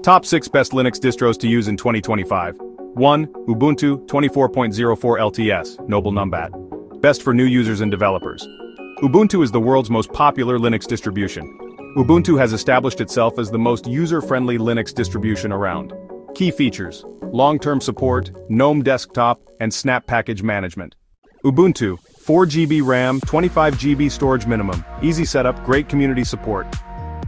Top 6 Best Linux Distros to Use in 2025. 1. Ubuntu 24.04 LTS, Noble Numbat. Best for new users and developers. Ubuntu is the world's most popular Linux distribution. Ubuntu has established itself as the most user-friendly Linux distribution around. Key features: long-term support, GNOME desktop, and Snap package management. Ubuntu, 4 GB RAM, 25 GB storage minimum, easy setup, great community support.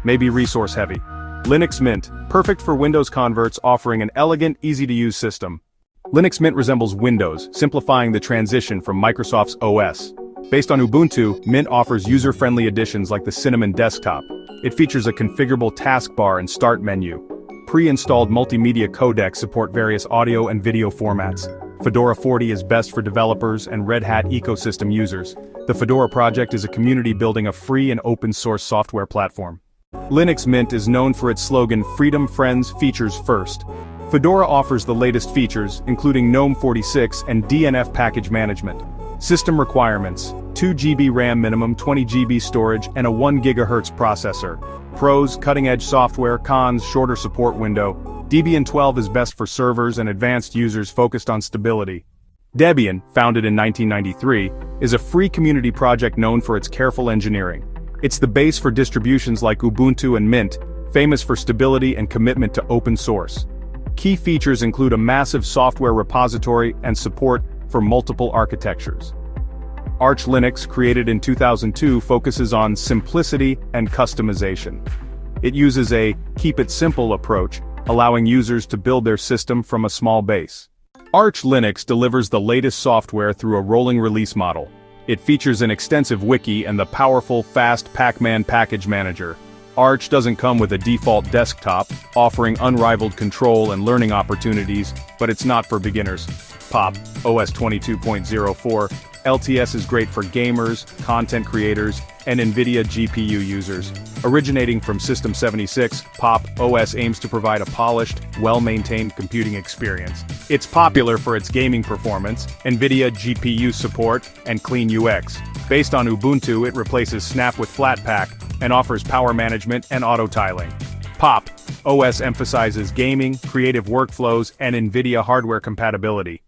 May be resource heavy. Linux Mint, perfect for Windows converts, offering an elegant, easy-to-use system. Linux Mint resembles Windows, simplifying the transition from Microsoft's OS. Based on Ubuntu, Mint offers user-friendly additions like the Cinnamon desktop. It features a configurable taskbar and start menu. Pre-installed multimedia codecs support various audio and video formats. Fedora 40 is best for developers and Red Hat ecosystem users. The Fedora project is a community building a free and open-source software platform. Linux Mint is known for its slogan Freedom Friends Features First. Fedora offers the latest features, including GNOME 46 and DNF package management. System requirements: 2 GB RAM minimum, 20 GB storage, and a 1 GHz processor. Pros: cutting-edge software. Cons: shorter support window. Debian 12 is best for servers and advanced users focused on stability. Debian, founded in 1993, is a free community project known for its careful engineering. It's the base for distributions like Ubuntu and Mint, famous for stability and commitment to open source. Key features include a massive software repository and support for multiple architectures. Arch Linux, created in 2002, focuses on simplicity and customization. It uses a keep it simple approach, allowing users to build their system from a small base. Arch Linux delivers the latest software through a rolling release model. It features an extensive wiki and the powerful, fast Pacman package manager. Arch doesn't come with a default desktop, offering unrivaled control and learning opportunities, but it's not for beginners. Pop! OS 22.04 LTS is great for gamers, content creators, and NVIDIA GPU users. Originating from System 76, Pop! OS aims to provide a polished, well-maintained computing experience. It's popular for its gaming performance, NVIDIA GPU support, and clean UX. Based on Ubuntu, it replaces Snap with Flatpak, and offers power management and auto-tiling. Pop! OS emphasizes gaming, creative workflows, and NVIDIA hardware compatibility.